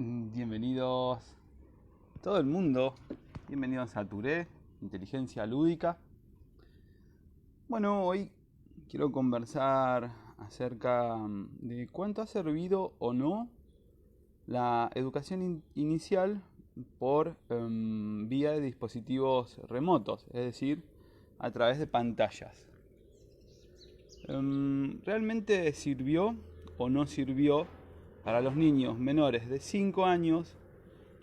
Bienvenidos todo el mundo, bienvenidos a Touré, Inteligencia Lúdica. Bueno, hoy quiero conversar acerca de cuánto ha servido o no la educación inicial por vía de dispositivos remotos, es decir, a través de pantallas. ¿Realmente sirvió o no sirvió para los niños menores de 5 años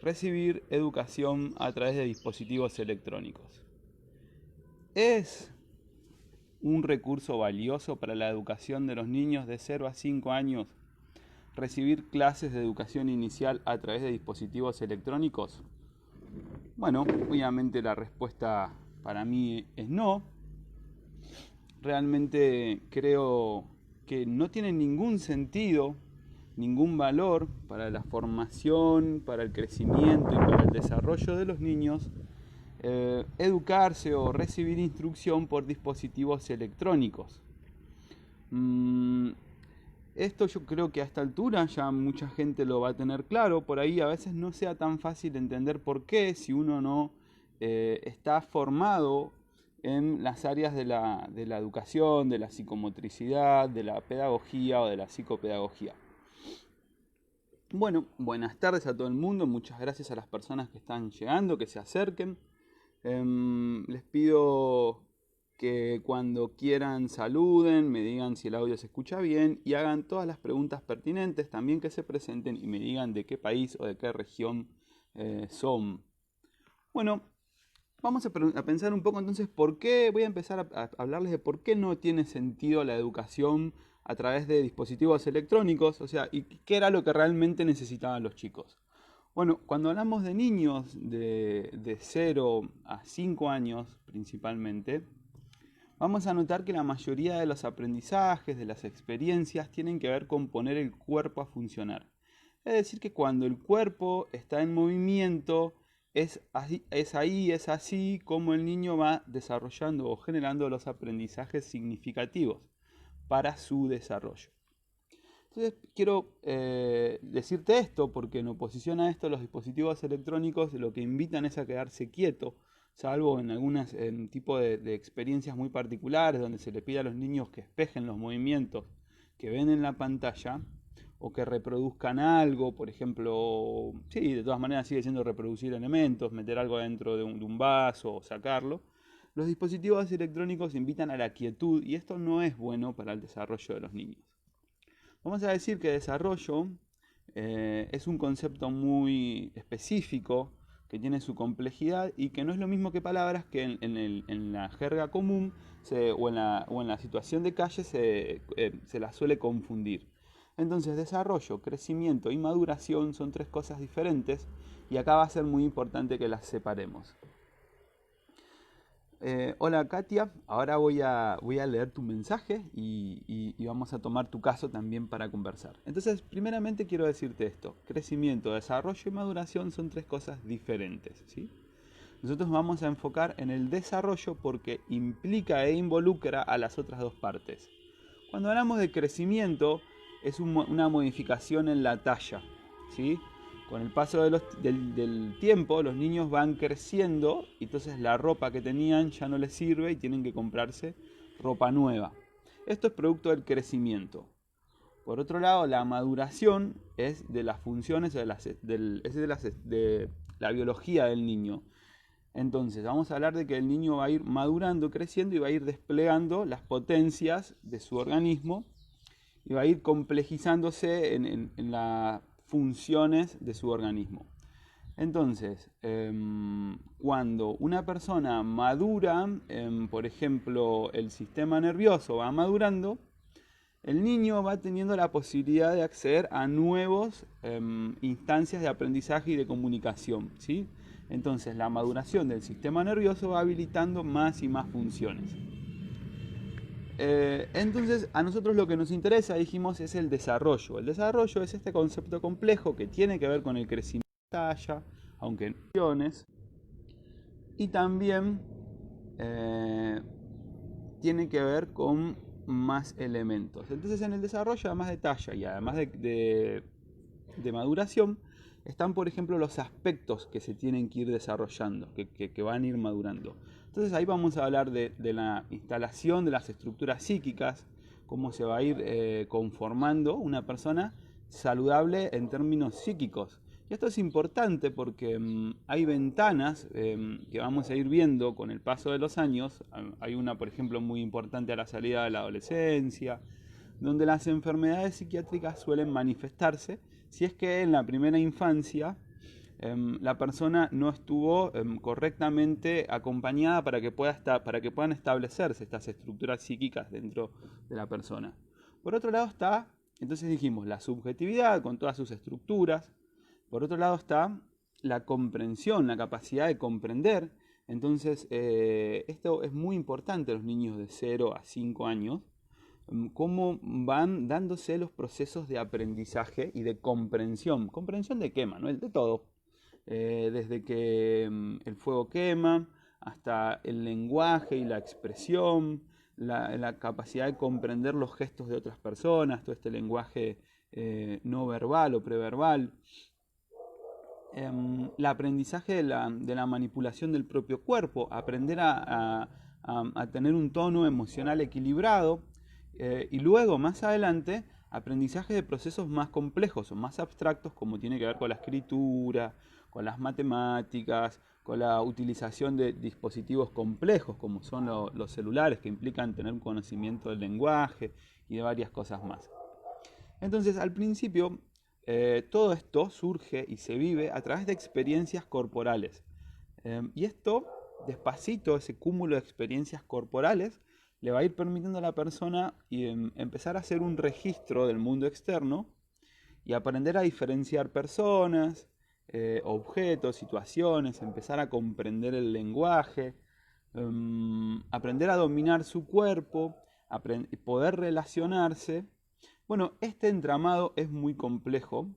recibir educación a través de dispositivos electrónicos? ¿Es un recurso valioso para la educación de los niños de 0 a 5 años recibir clases de educación inicial a través de dispositivos electrónicos? Bueno, obviamente la respuesta para mí es no. Realmente creo que no tiene ningún sentido, ningún valor para la formación, para el crecimiento y para el desarrollo de los niños educarse o recibir instrucción por dispositivos electrónicos. Esto yo creo que a esta altura ya mucha gente lo va a tener claro. Por ahí a veces no sea tan fácil entender por qué, si uno no está formado en las áreas de la educación, de la psicomotricidad, de la pedagogía o de la psicopedagogía. Bueno, buenas tardes a todo el mundo, muchas gracias a las personas que están llegando, que se acerquen. Les pido que cuando quieran saluden, me digan si el audio se escucha bien y hagan todas las preguntas pertinentes, también que se presenten y me digan de qué país o de qué región son. Bueno, vamos a pensar un poco entonces por qué, voy a empezar a hablarles de por qué no tiene sentido la educación a través de dispositivos electrónicos, o sea, y qué era lo que realmente necesitaban los chicos. Bueno, cuando hablamos de niños de 0 a 5 años principalmente, vamos a notar que la mayoría de los aprendizajes, de las experiencias, tienen que ver con poner el cuerpo a funcionar. Es decir, que cuando el cuerpo está en movimiento, es así como el niño va desarrollando o generando los aprendizajes significativos para su desarrollo. Entonces quiero decirte esto porque en oposición a esto los dispositivos electrónicos lo que invitan es a quedarse quieto, salvo en algunos tipos de experiencias muy particulares donde se le pide a los niños que espejen los movimientos que ven en la pantalla o que reproduzcan algo, por ejemplo, sí, de todas maneras sigue siendo reproducir elementos, meter algo dentro de un vaso o sacarlo. Los dispositivos electrónicos invitan a la quietud y esto no es bueno para el desarrollo de los niños. Vamos a decir que desarrollo es un concepto muy específico, que tiene su complejidad y que no es lo mismo que palabras que en la jerga común o en la situación de calle se las suele confundir. Entonces desarrollo, crecimiento y maduración son tres cosas diferentes y acá va a ser muy importante que las separemos. Hola Katia, ahora voy a leer tu mensaje y vamos a tomar tu caso también para conversar. Entonces, primeramente quiero decirte esto, crecimiento, desarrollo y maduración son tres cosas diferentes, ¿sí? Nosotros vamos a enfocar en el desarrollo porque implica e involucra a las otras dos partes. Cuando hablamos de crecimiento, es una modificación en la talla, ¿sí? Con el paso del tiempo, los niños van creciendo y entonces la ropa que tenían ya no les sirve y tienen que comprarse ropa nueva. Esto es producto del crecimiento. Por otro lado, la maduración es de las funciones, es de la biología del niño. Entonces, vamos a hablar de que el niño va a ir madurando, creciendo y va a ir desplegando las potencias de su organismo y va a ir complejizándose en las funciones de su organismo. Entonces, cuando una persona madura, por ejemplo, el sistema nervioso va madurando, el niño va teniendo la posibilidad de acceder a nuevas instancias de aprendizaje y de comunicación, ¿sí? Entonces, la maduración del sistema nervioso va habilitando más y más funciones. Entonces, a nosotros lo que nos interesa, dijimos, es el desarrollo. El desarrollo es este concepto complejo que tiene que ver con el crecimiento de la talla, aunque en funciones, y también tiene que ver con más elementos. Entonces, en el desarrollo, además de talla y además de maduración, están, por ejemplo, los aspectos que se tienen que ir desarrollando, que van a ir madurando. Entonces ahí vamos a hablar de la instalación de las estructuras psíquicas, cómo se va a ir conformando una persona saludable en términos psíquicos. Y esto es importante porque hay ventanas que vamos a ir viendo con el paso de los años. Hay una, por ejemplo, muy importante a la salida de la adolescencia, donde las enfermedades psiquiátricas suelen manifestarse si es que en la primera infancia la persona no estuvo correctamente acompañada para que puedan establecerse estas estructuras psíquicas dentro de la persona. Por otro lado está, entonces dijimos, la subjetividad con todas sus estructuras. Por otro lado está la comprensión, la capacidad de comprender. Entonces, esto es muy importante en los niños de 0 a 5 años, cómo van dándose los procesos de aprendizaje y de comprensión. ¿Comprensión de qué, Manuel? De todo. Desde que el fuego quema, hasta el lenguaje y la expresión, la capacidad de comprender los gestos de otras personas, todo este lenguaje no verbal o preverbal. El aprendizaje de la manipulación del propio cuerpo, aprender a tener un tono emocional equilibrado, y luego, más adelante, aprendizaje de procesos más complejos o más abstractos, como tiene que ver con la escritura, con las matemáticas, con la utilización de dispositivos complejos, como son los celulares, que implican tener un conocimiento del lenguaje y de varias cosas más. Entonces, al principio, todo esto surge y se vive a través de experiencias corporales. Y esto, despacito, ese cúmulo de experiencias corporales, le va a ir permitiendo a la persona empezar a hacer un registro del mundo externo y aprender a diferenciar personas, objetos, situaciones, empezar a comprender el lenguaje, aprender a dominar su cuerpo, poder relacionarse. Bueno, este entramado es muy complejo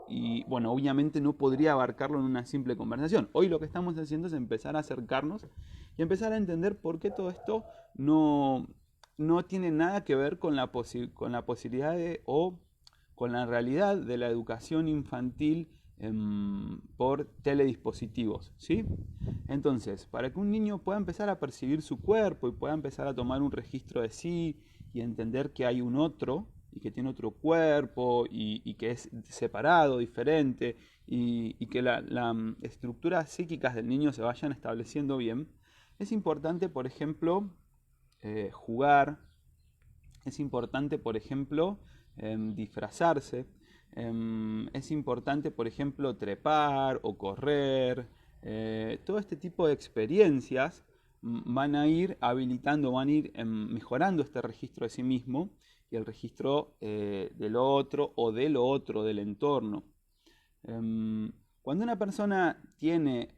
y bueno, obviamente no podría abarcarlo en una simple conversación. Hoy lo que estamos haciendo es empezar a acercarnos y empezar a entender por qué todo esto no tiene nada que ver con la posibilidad o con la realidad de la educación infantil por teledispositivos, ¿sí? Entonces, para que un niño pueda empezar a percibir su cuerpo y pueda empezar a tomar un registro de sí y entender que hay un otro y que tiene otro cuerpo y que es separado, diferente y que las estructuras psíquicas del niño se vayan estableciendo bien, es importante, por ejemplo, jugar, es importante, por ejemplo, disfrazarse, es importante, por ejemplo, trepar o correr. Todo este tipo de experiencias van a ir habilitando, van a ir mejorando este registro de sí mismo y el registro del otro o de lo otro, del entorno. Cuando una persona tiene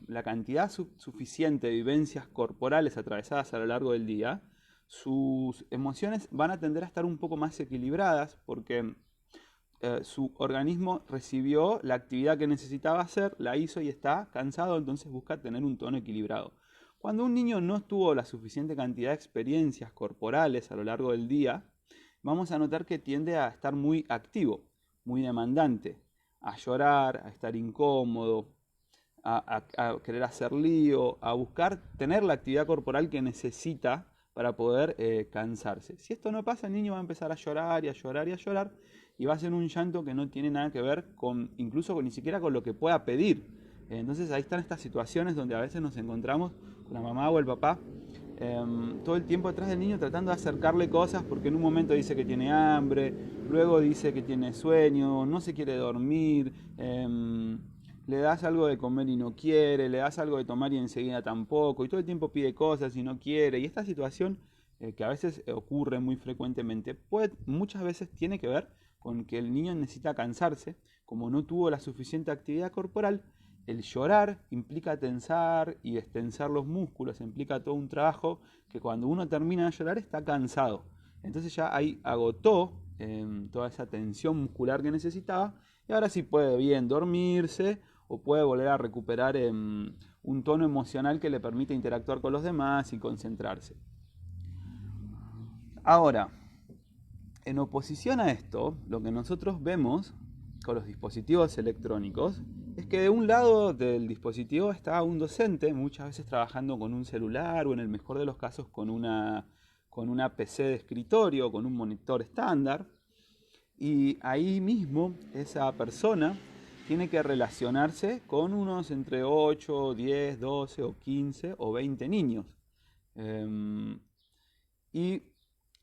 la cantidad suficiente de vivencias corporales atravesadas a lo largo del día, sus emociones van a tender a estar un poco más equilibradas porque su organismo recibió la actividad que necesitaba hacer, la hizo y está cansado, entonces busca tener un tono equilibrado. Cuando un niño no tuvo la suficiente cantidad de experiencias corporales a lo largo del día, vamos a notar que tiende a estar muy activo, muy demandante, a llorar, a estar incómodo, a querer hacer lío, a buscar tener la actividad corporal que necesita para poder cansarse. Si esto no pasa, el niño va a empezar a llorar y a llorar y a llorar y va a ser un llanto que no tiene nada que ver con, incluso ni siquiera con lo que pueda pedir. Entonces ahí están estas situaciones donde a veces nos encontramos con la mamá o el papá todo el tiempo atrás del niño tratando de acercarle cosas porque en un momento dice que tiene hambre, luego dice que tiene sueño, no se quiere dormir, le das algo de comer y no quiere, le das algo de tomar y enseguida tampoco, y todo el tiempo pide cosas y no quiere. Y esta situación que a veces ocurre muy frecuentemente, muchas veces tiene que ver con que el niño necesita cansarse, como no tuvo la suficiente actividad corporal. El llorar implica tensar y destensar los músculos, implica todo un trabajo que cuando uno termina de llorar está cansado. Entonces ya ahí agotó toda esa tensión muscular que necesitaba y ahora sí puede bien dormirse o puede volver a recuperar un tono emocional que le permite interactuar con los demás y concentrarse. Ahora, en oposición a esto, lo que nosotros vemos con los dispositivos electrónicos es que de un lado del dispositivo está un docente, muchas veces trabajando con un celular o en el mejor de los casos con una PC de escritorio, con un monitor estándar, y ahí mismo esa persona tiene que relacionarse con unos entre 8, 10, 12 o 15 o 20 niños. Em, y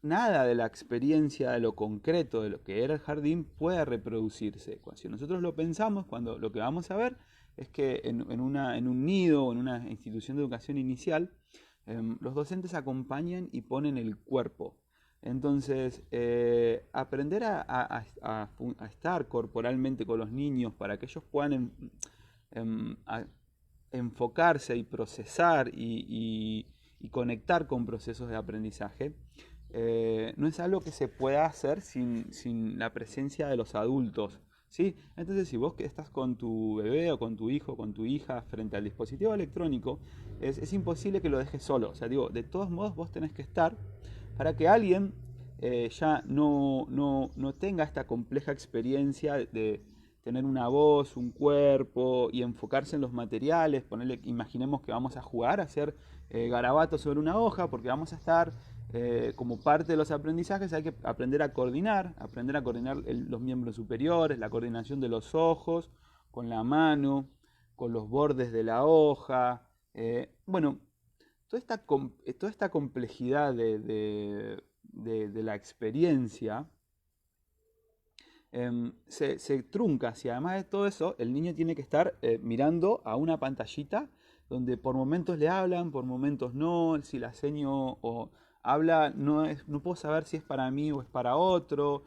nada de la experiencia, de lo concreto, de lo que era el jardín, puede reproducirse. Si nosotros lo pensamos, cuando lo que vamos a ver es que en un nido o en una institución de educación inicial, los docentes acompañan y ponen el cuerpo. Entonces, aprender a estar corporalmente con los niños para que ellos puedan enfocarse y procesar y conectar con procesos de aprendizaje, no es algo que se pueda hacer sin la presencia de los adultos, ¿sí? Entonces, si vos que estás con tu bebé o con tu hijo o con tu hija frente al dispositivo electrónico, es imposible que lo dejes solo. O sea, digo, de todos modos vos tenés que estar para que alguien ya no tenga esta compleja experiencia de tener una voz, un cuerpo y enfocarse en los materiales. Imaginemos que vamos a jugar a hacer garabatos sobre una hoja porque vamos a estar como parte de los aprendizajes. Hay que aprender a coordinar los miembros superiores, la coordinación de los ojos con la mano, con los bordes de la hoja. Bueno, toda esta complejidad de la experiencia se trunca si además de todo eso el niño tiene que estar mirando a una pantallita donde por momentos le hablan, por momentos no, si la seño o habla no puedo saber si es para mí o es para otro,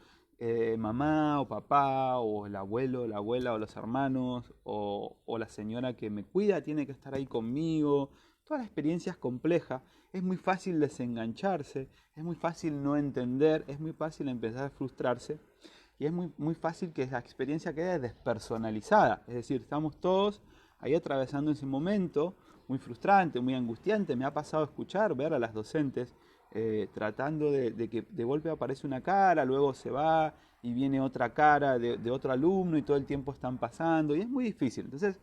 mamá o papá o el abuelo, la abuela o los hermanos o la señora que me cuida tiene que estar ahí conmigo. Toda la experiencia es compleja, es muy fácil desengancharse, es muy fácil no entender, es muy fácil empezar a frustrarse y es muy fácil que la experiencia quede despersonalizada. Es decir, estamos todos ahí atravesando ese momento muy frustrante, muy angustiante. Me ha pasado ver a las docentes tratando de que de golpe aparece una cara, luego se va y viene otra cara de otro alumno y todo el tiempo están pasando y es muy difícil. Entonces,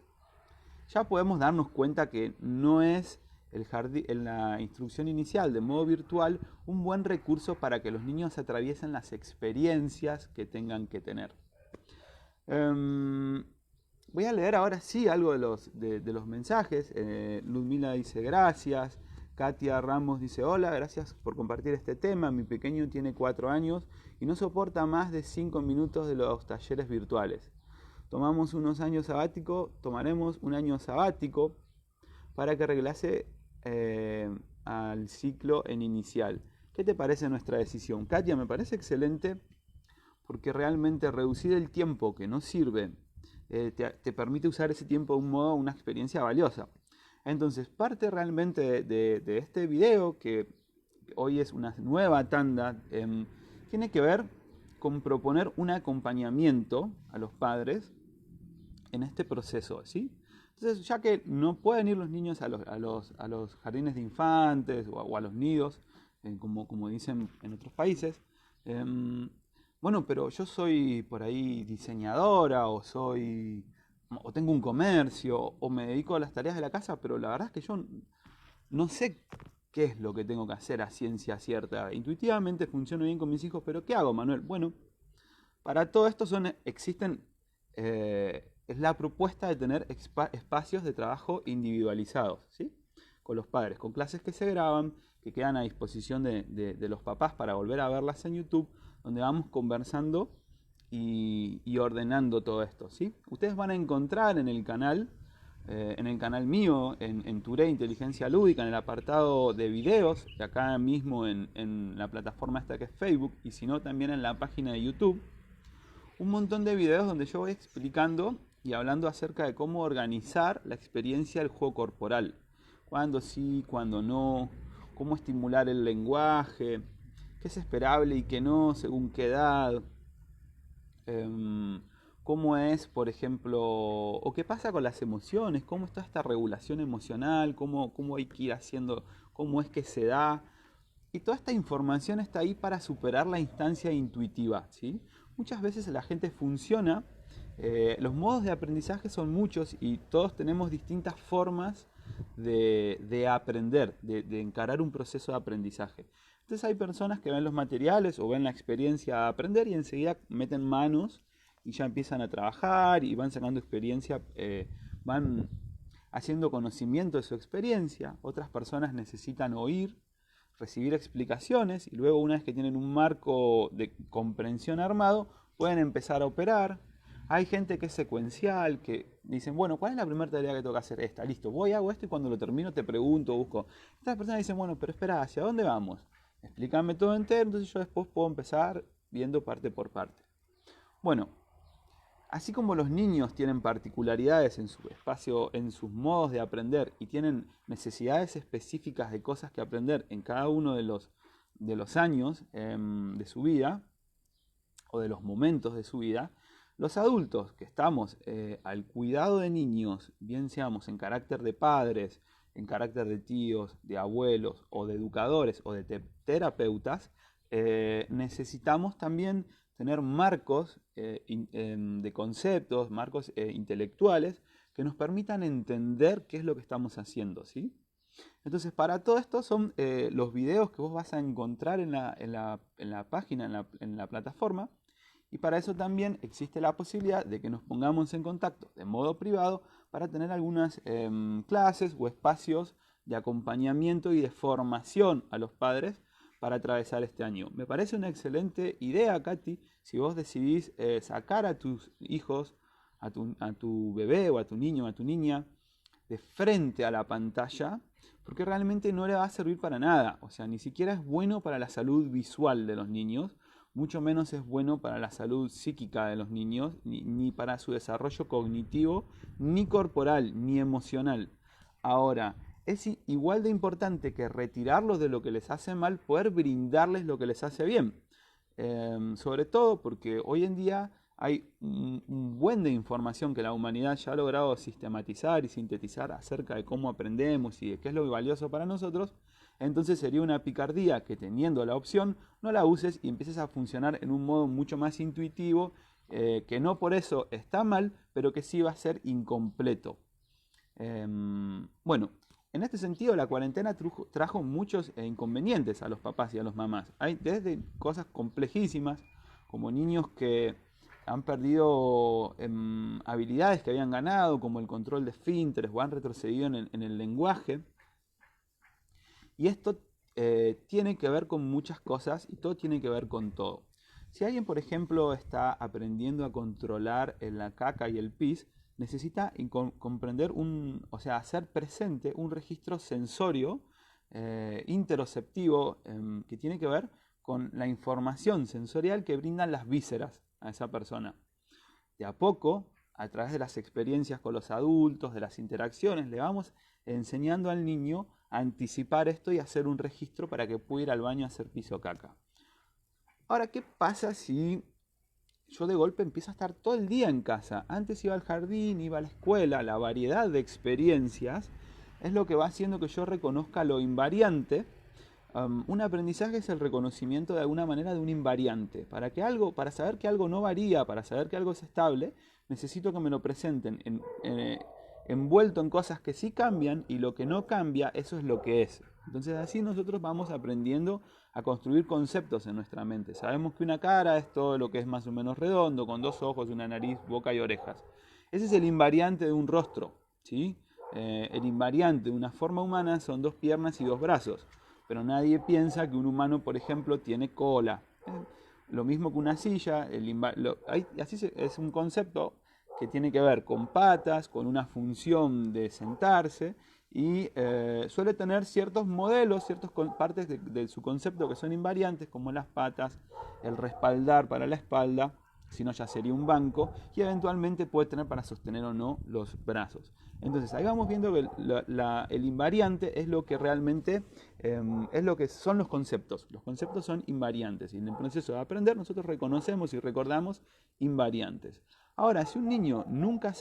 ya podemos darnos cuenta que no es el jardín, en la instrucción inicial de modo virtual un buen recurso para que los niños atraviesen las experiencias que tengan que tener. Voy a leer ahora sí algo de los mensajes. Ludmila dice gracias. Katia Ramos dice hola, gracias por compartir este tema. Mi pequeño tiene 4 años y no soporta más de 5 minutos de los talleres virtuales. Tomaremos un año sabático para que regrese al ciclo en inicial. ¿Qué te parece nuestra decisión? Katia, me parece excelente porque realmente reducir el tiempo que no sirve te permite usar ese tiempo de un modo, una experiencia valiosa. Entonces, parte realmente de este video, que hoy es una nueva tanda, tiene que ver con proponer un acompañamiento a los padres en este proceso, ¿sí? Entonces, ya que no pueden ir los niños a los jardines de infantes o a los nidos, como dicen en otros países, bueno, pero yo soy por ahí diseñadora o tengo un comercio o me dedico a las tareas de la casa, pero la verdad es que yo no sé qué es lo que tengo que hacer a ciencia cierta. Intuitivamente funciono bien con mis hijos, pero ¿qué hago, Manuel? Bueno, para todo esto es la propuesta de tener espacios de trabajo individualizados, ¿sí? Con los padres, con clases que se graban, que quedan a disposición de los papás para volver a verlas en YouTube, donde vamos conversando y ordenando todo esto, ¿sí? Ustedes van a encontrar en el canal mío, en Touré Inteligencia Lúdica, en el apartado de videos, de acá mismo en la plataforma esta que es Facebook, y si no también en la página de YouTube, un montón de videos donde yo voy explicando y hablando acerca de cómo organizar la experiencia del juego corporal. Cuándo sí, cuándo no, cómo estimular el lenguaje, qué es esperable y qué no, según qué edad. Cómo es, por ejemplo, o qué pasa con las emociones, cómo está esta regulación emocional, cómo hay que ir haciendo, cómo es que se da. Y toda esta información está ahí para superar la instancia intuitiva, ¿sí? Muchas veces la gente funciona Los modos de aprendizaje son muchos y todos tenemos distintas formas de aprender, de encarar un proceso de aprendizaje. Entonces hay personas que ven los materiales o ven la experiencia a aprender y enseguida meten manos y ya empiezan a trabajar y van sacando experiencia, van haciendo conocimiento de su experiencia. Otras personas necesitan oír, recibir explicaciones y luego, una vez que tienen un marco de comprensión armado, pueden empezar a operar. Hay gente que es secuencial, que dicen, bueno, ¿cuál es la primera tarea que tengo que hacer? Esta, listo, voy, hago esto y cuando lo termino te pregunto, busco. Estas personas dicen, bueno, pero espera, ¿hacia dónde vamos? Explícame todo entero, entonces yo después puedo empezar viendo parte por parte. Bueno, así como los niños tienen particularidades en su espacio, en sus modos de aprender y tienen necesidades específicas de cosas que aprender en cada uno de los años de su vida o de los momentos de su vida, los adultos que estamos al cuidado de niños, bien seamos en carácter de padres, en carácter de tíos, de abuelos o de educadores o de terapeutas, necesitamos también tener marcos de conceptos, marcos intelectuales que nos permitan entender qué es lo que estamos haciendo, ¿sí? Entonces, para todo esto son los videos que vos vas a encontrar en la página, en la plataforma, y para eso también existe la posibilidad de que nos pongamos en contacto de modo privado para tener algunas clases o espacios de acompañamiento y de formación a los padres para atravesar este año. Me parece una excelente idea, Katy, si vos decidís sacar a tus hijos, a tu bebé o a tu niño o a tu niña de frente a la pantalla, porque realmente no le va a servir para nada. O sea, ni siquiera es bueno para la salud visual de los niños, mucho menos es bueno para la salud psíquica de los niños, ni para su desarrollo cognitivo, ni corporal, ni emocional. Ahora, es igual de importante que retirarlos de lo que les hace mal, poder brindarles lo que les hace bien. Sobre todo porque hoy en día hay un buen de información que la humanidad ya ha logrado sistematizar y sintetizar acerca de cómo aprendemos y de qué es lo valioso para nosotros. Entonces sería una picardía que, teniendo la opción, no la uses y empieces a funcionar en un modo mucho más intuitivo, que no por eso está mal, pero que sí va a ser incompleto. Bueno, en este sentido la cuarentena trajo muchos inconvenientes a los papás y a los mamás. Hay desde cosas complejísimas, como niños que han perdido habilidades que habían ganado, como el control de esfínteres, o han retrocedido en el lenguaje. Y esto tiene que ver con muchas cosas y todo tiene que ver con todo. Si alguien, por ejemplo, está aprendiendo a controlar la caca y el pis, necesita comprender o sea, hacer presente un registro sensorio interoceptivo que tiene que ver con la información sensorial que brindan las vísceras a esa persona. De a poco, a través de las experiencias con los adultos, de las interacciones, le vamos enseñando al niño a anticipar esto y hacer un registro para que pueda ir al baño a hacer pis o caca. Ahora, ¿qué pasa si yo de golpe empiezo a estar todo el día en casa? Antes iba al jardín, iba a la escuela, la variedad de experiencias es lo que va haciendo que yo reconozca lo invariante. Un aprendizaje es el reconocimiento de alguna manera de un invariante. Para saber que algo no varía, para saber que algo es estable, necesito que me lo presenten envuelto en cosas que sí cambian, y lo que no cambia, eso es lo que es. Entonces así nosotros vamos aprendiendo a construir conceptos en nuestra mente. Sabemos que una cara es todo lo que es más o menos redondo, con dos ojos, una nariz, boca y orejas. Ese es el invariante de un rostro, ¿sí? El invariante de una forma humana son dos piernas y dos brazos, pero nadie piensa que un humano, por ejemplo, tiene cola. Lo mismo que una silla, es un concepto que tiene que ver con patas, con una función de sentarse, y suele tener ciertos modelos, ciertas partes de su concepto que son invariantes, como las patas, el respaldar para la espalda, si no ya sería un banco, y eventualmente puede tener para sostener o no los brazos. Entonces ahí vamos viendo que el invariante es lo que realmente es lo que son los conceptos. Los conceptos son invariantes, y en el proceso de aprender nosotros reconocemos y recordamos invariantes. Ahora, si un niño nunca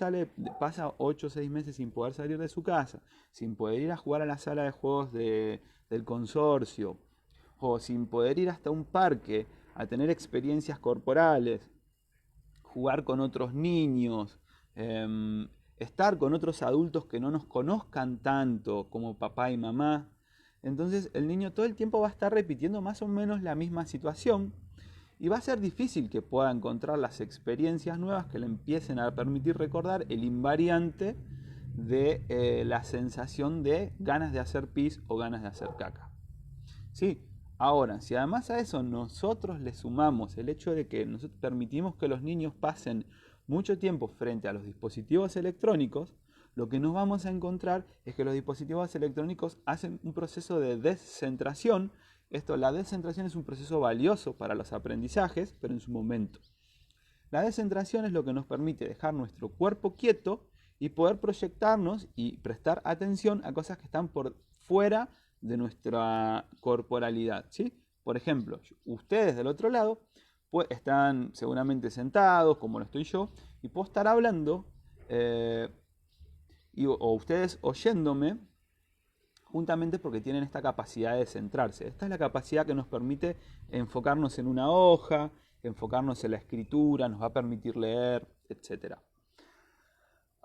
pasa 8 o 6 meses sin poder salir de su casa, sin poder ir a jugar a la sala de juegos del consorcio, o sin poder ir hasta un parque a tener experiencias corporales, jugar con otros niños, estar con otros adultos que no nos conozcan tanto como papá y mamá. Entonces el niño todo el tiempo va a estar repitiendo más o menos la misma situación y va a ser difícil que pueda encontrar las experiencias nuevas que le empiecen a permitir recordar el invariante de la sensación de ganas de hacer pis o ganas de hacer caca. ¿Sí? Ahora, si además a eso nosotros le sumamos el hecho de que nosotros permitimos que los niños pasen mucho tiempo frente a los dispositivos electrónicos, lo que nos vamos a encontrar es que los dispositivos electrónicos hacen un proceso de descentración. La descentración es un proceso valioso para los aprendizajes, pero en su momento. La descentración es lo que nos permite dejar nuestro cuerpo quieto y poder proyectarnos y prestar atención a cosas que están por fuera de nuestra corporalidad, ¿sí? Por ejemplo, ustedes del otro lado pues, están seguramente sentados, como lo estoy yo, y puedo estar hablando, o ustedes oyéndome, juntamente porque tienen esta capacidad de centrarse. Esta es la capacidad que nos permite enfocarnos en una hoja, enfocarnos en la escritura, nos va a permitir leer, etc.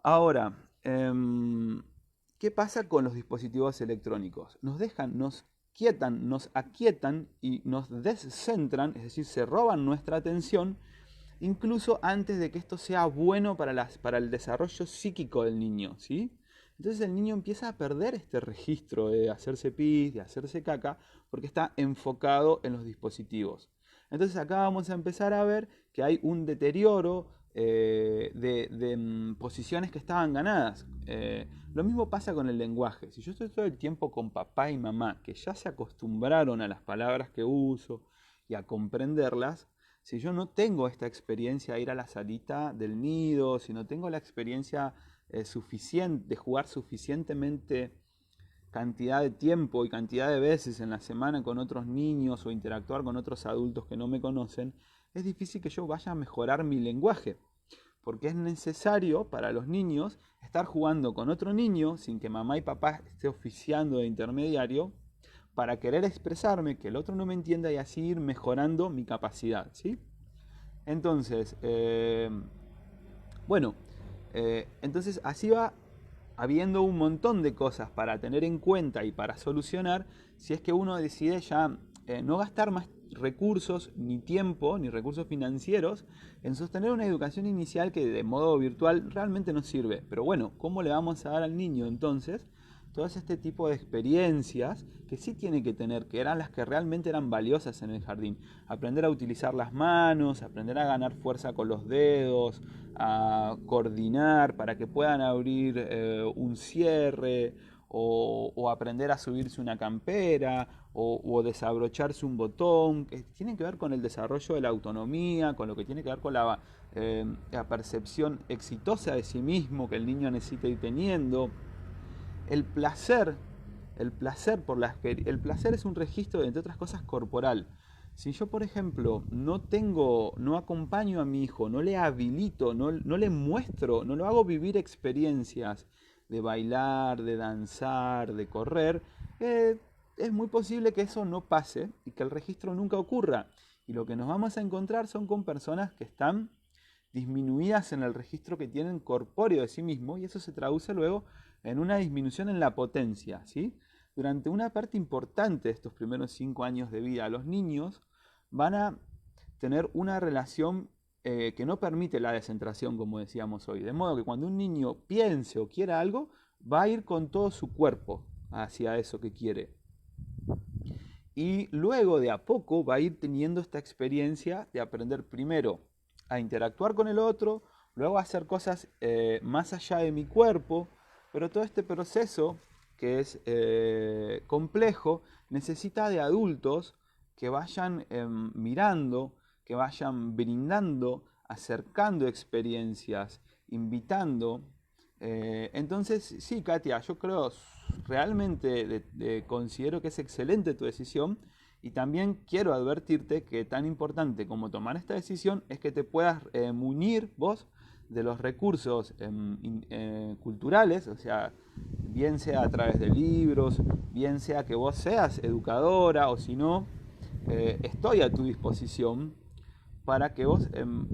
Ahora, ¿qué pasa con los dispositivos electrónicos? Nos aquietan y nos descentran, es decir, se roban nuestra atención, incluso antes de que esto sea bueno para el desarrollo psíquico del niño, ¿sí? Entonces el niño empieza a perder este registro de hacerse pis, de hacerse caca, porque está enfocado en los dispositivos. Entonces acá vamos a empezar a ver que hay un deterioro de posiciones que estaban ganadas. Lo mismo pasa con el lenguaje. Si yo estoy todo el tiempo con papá y mamá, que ya se acostumbraron a las palabras que uso y a comprenderlas, si yo no tengo esta experiencia de ir a la salita del nido, si no tengo la experiencia suficiente de jugar suficientemente cantidad de tiempo y cantidad de veces en la semana con otros niños o interactuar con otros adultos que no me conocen, es difícil que yo vaya a mejorar mi lenguaje. Porque es necesario para los niños estar jugando con otro niño sin que mamá y papá esté oficiando de intermediario para querer expresarme, que el otro no me entienda y así ir mejorando mi capacidad, ¿sí? Entonces, entonces así va habiendo un montón de cosas para tener en cuenta y para solucionar si es que uno decide ya no gastar más recursos, ni tiempo, ni recursos financieros en sostener una educación inicial que de modo virtual realmente no sirve. Pero bueno, ¿cómo le vamos a dar al niño entonces todas este tipo de experiencias que sí tiene que tener, que eran las que realmente eran valiosas en el jardín? Aprender a utilizar las manos, aprender a ganar fuerza con los dedos, a coordinar para que puedan abrir un cierre, o aprender a subirse una campera, o desabrocharse un botón, que tienen que ver con el desarrollo de la autonomía, con lo que tiene que ver con la percepción exitosa de sí mismo que el niño necesita ir teniendo. El placer el placer es un registro, entre otras cosas, corporal. Si yo, por ejemplo, no acompaño a mi hijo, no le habilito, no le muestro, no lo hago vivir experiencias de bailar, de danzar, de correr, es muy posible que eso no pase y que el registro nunca ocurra. Y lo que nos vamos a encontrar son con personas que están disminuidas en el registro que tienen corpóreo de sí mismo, y eso se traduce luego en una disminución en la potencia, ¿sí? Durante una parte importante de estos primeros 5 años de vida, los niños van a tener una relación que no permite la descentración, como decíamos hoy. De modo que cuando un niño piense o quiera algo, va a ir con todo su cuerpo hacia eso que quiere. Y luego de a poco va a ir teniendo esta experiencia de aprender primero a interactuar con el otro, luego a hacer cosas más allá de mi cuerpo, pero todo este proceso que es complejo necesita de adultos que vayan mirando, que vayan brindando, acercando experiencias, invitando. Entonces, sí, Katia, yo creo realmente considero que es excelente tu decisión, y también quiero advertirte que tan importante como tomar esta decisión es que te puedas munir vos de los recursos culturales, o sea, bien sea a través de libros, bien sea que vos seas educadora, o si no, estoy a tu disposición para que vos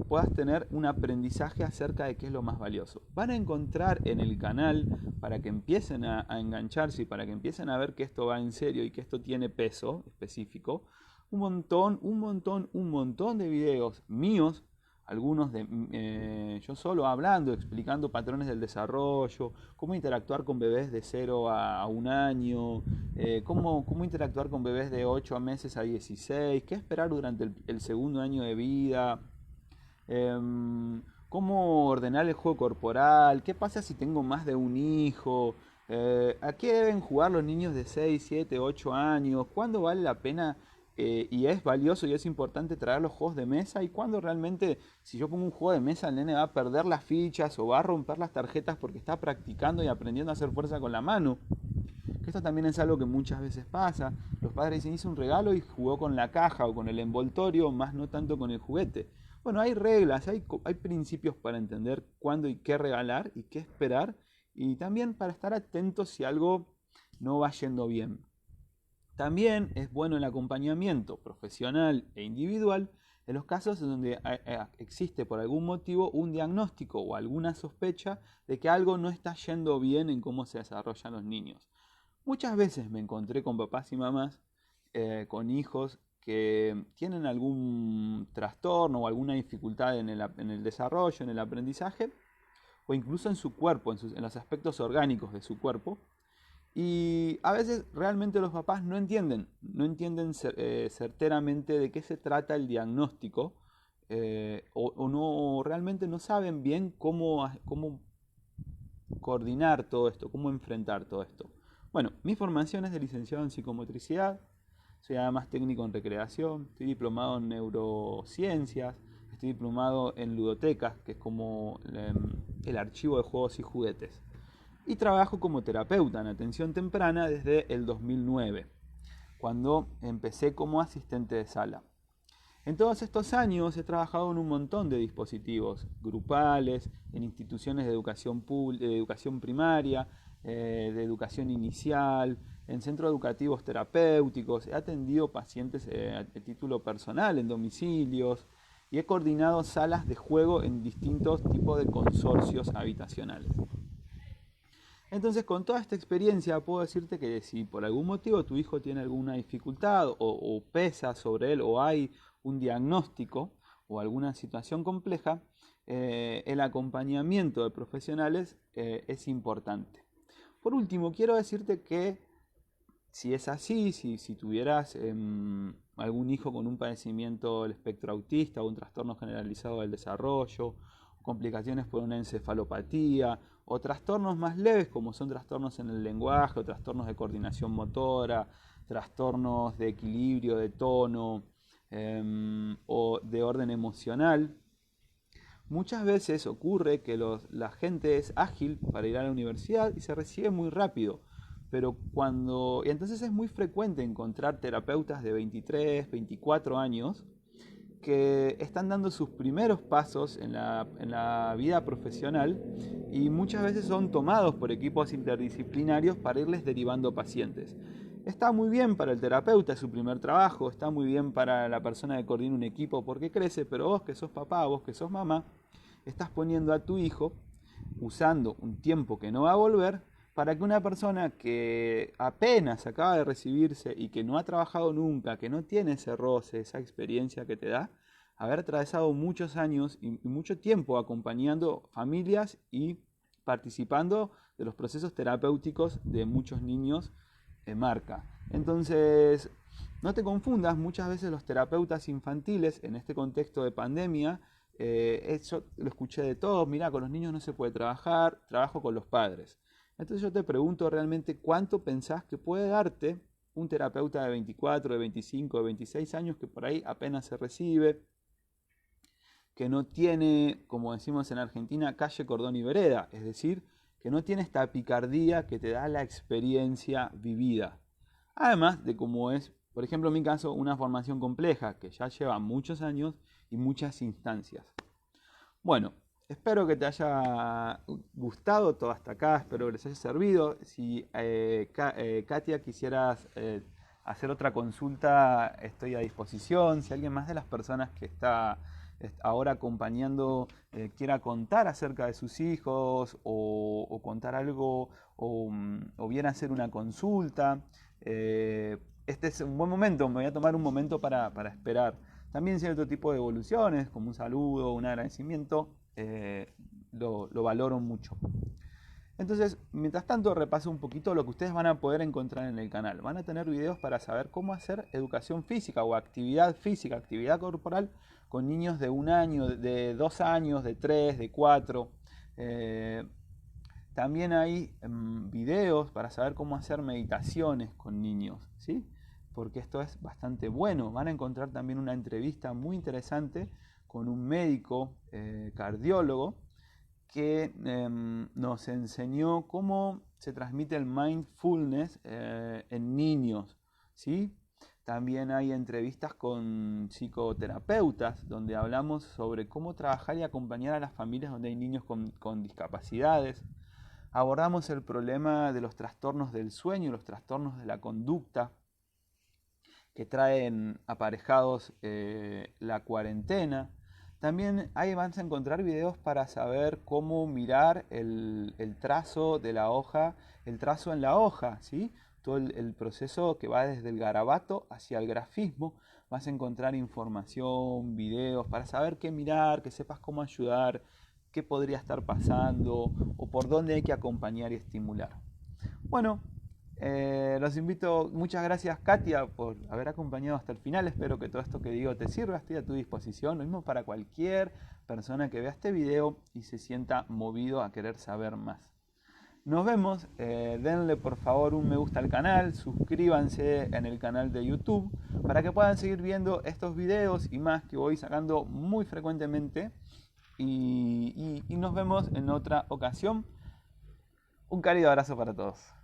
puedas tener un aprendizaje acerca de qué es lo más valioso. Van a encontrar en el canal, para que empiecen a engancharse y para que empiecen a ver que esto va en serio y que esto tiene peso específico, un montón de videos míos, algunos de yo solo hablando, explicando patrones del desarrollo, cómo interactuar con bebés de 0 a 1 año, cómo interactuar con bebés de 8 meses a 16, qué esperar durante el segundo año de vida, cómo ordenar el juego corporal, qué pasa si tengo más de un hijo, a qué deben jugar los niños de 6, 7, 8 años, cuándo vale la pena y es valioso y es importante traer los juegos de mesa y cuándo realmente si yo pongo un juego de mesa el nene va a perder las fichas o va a romper las tarjetas porque está practicando y aprendiendo a hacer fuerza con la mano. Que esto también es algo que muchas veces pasa. Los padres dicen, hice un regalo y jugó con la caja o con el envoltorio, más no tanto con el juguete. Bueno, hay reglas, hay principios para entender cuándo y qué regalar y qué esperar y también para estar atentos si algo no va yendo bien. También es bueno el acompañamiento profesional e individual en los casos en donde existe por algún motivo un diagnóstico o alguna sospecha de que algo no está yendo bien en cómo se desarrollan los niños. Muchas veces me encontré con papás y mamás, con hijos que tienen algún trastorno o alguna dificultad en el desarrollo, en el aprendizaje, o incluso en su cuerpo, en los aspectos orgánicos de su cuerpo. Y a veces realmente los papás no entienden certeramente de qué se trata el diagnóstico, o no, realmente no saben bien cómo coordinar todo esto, cómo enfrentar todo esto. Bueno, mi formación es de licenciado en psicomotricidad, soy además técnico en recreación, estoy diplomado en neurociencias, estoy diplomado en ludotecas, que es como el archivo de juegos y juguetes. Y trabajo como terapeuta en atención temprana desde el 2009, cuando empecé como asistente de sala. En todos estos años he trabajado en un montón de dispositivos grupales, en instituciones de educación primaria, de educación inicial, en centros educativos terapéuticos, he atendido pacientes a título personal en domicilios y he coordinado salas de juego en distintos tipos de consorcios habitacionales. Entonces, con toda esta experiencia puedo decirte que si por algún motivo tu hijo tiene alguna dificultad o pesa sobre él o hay un diagnóstico o alguna situación compleja, el acompañamiento de profesionales es importante. Por último, quiero decirte que si es así, si tuvieras algún hijo con un padecimiento del espectro autista o un trastorno generalizado del desarrollo, complicaciones por una encefalopatía o trastornos más leves como son trastornos en el lenguaje o trastornos de coordinación motora, trastornos de equilibrio, de tono o de orden emocional. Muchas veces ocurre que la gente es ágil para ir a la universidad y se recibe muy rápido, pero y entonces es muy frecuente encontrar terapeutas de 23, 24 años que están dando sus primeros pasos en la vida profesional y muchas veces son tomados por equipos interdisciplinarios para irles derivando pacientes. Está muy bien para el terapeuta, es su primer trabajo, está muy bien para la persona que coordina un equipo porque crece, pero vos que sos papá, vos que sos mamá, estás poniendo a tu hijo usando un tiempo que no va a volver para que una persona que apenas acaba de recibirse y que no ha trabajado nunca, que no tiene ese roce, esa experiencia que te da, haber atravesado muchos años y mucho tiempo acompañando familias y participando de los procesos terapéuticos de muchos niños, marca. Entonces, no te confundas, muchas veces los terapeutas infantiles en este contexto de pandemia, yo lo escuché de todos, mirá, con los niños no se puede trabajar, trabajo con los padres. Entonces yo te pregunto realmente cuánto pensás que puede darte un terapeuta de 24, de 25, de 26 años que por ahí apenas se recibe, que no tiene, como decimos en Argentina, calle, cordón y vereda, es decir, que no tiene esta picardía que te da la experiencia vivida. Además de cómo es, por ejemplo en mi caso, una formación compleja que ya lleva muchos años y muchas instancias. Bueno, espero que te haya gustado todo hasta acá, espero que les haya servido. Si Katia quisieras hacer otra consulta, estoy a disposición. Si alguien más de las personas que está ahora acompañando, quiera contar acerca de sus hijos o contar algo o bien hacer una consulta. Este es un buen momento, me voy a tomar un momento para esperar. También cierto tipo de evoluciones, como un saludo, un agradecimiento, lo valoro mucho. Entonces, mientras tanto, repaso un poquito lo que ustedes van a poder encontrar en el canal. Van a tener videos para saber cómo hacer educación física o actividad física, actividad corporal con niños de 1 año, de 2 años, de 3, de 4. También hay videos para saber cómo hacer meditaciones con niños, ¿sí? Porque esto es bastante bueno. Van a encontrar también una entrevista muy interesante con un médico cardiólogo que nos enseñó cómo se transmite el mindfulness en niños, ¿sí? También hay entrevistas con psicoterapeutas donde hablamos sobre cómo trabajar y acompañar a las familias donde hay niños con discapacidades. Abordamos el problema de los trastornos del sueño, los trastornos de la conducta que traen aparejados la cuarentena. También ahí vas a encontrar videos para saber cómo mirar el trazo de la hoja, el trazo en la hoja, ¿sí? Todo el proceso que va desde el garabato hacia el grafismo. Vas a encontrar información, videos para saber qué mirar, que sepas cómo ayudar, qué podría estar pasando o por dónde hay que acompañar y estimular. Bueno, los invito, muchas gracias Katia por haber acompañado hasta el final, espero que todo esto que digo te sirva, estoy a tu disposición, lo mismo para cualquier persona que vea este video y se sienta movido a querer saber más. Nos vemos, denle por favor un me gusta al canal, suscríbanse en el canal de YouTube para que puedan seguir viendo estos videos y más que voy sacando muy frecuentemente y nos vemos en otra ocasión. Un cálido abrazo para todos.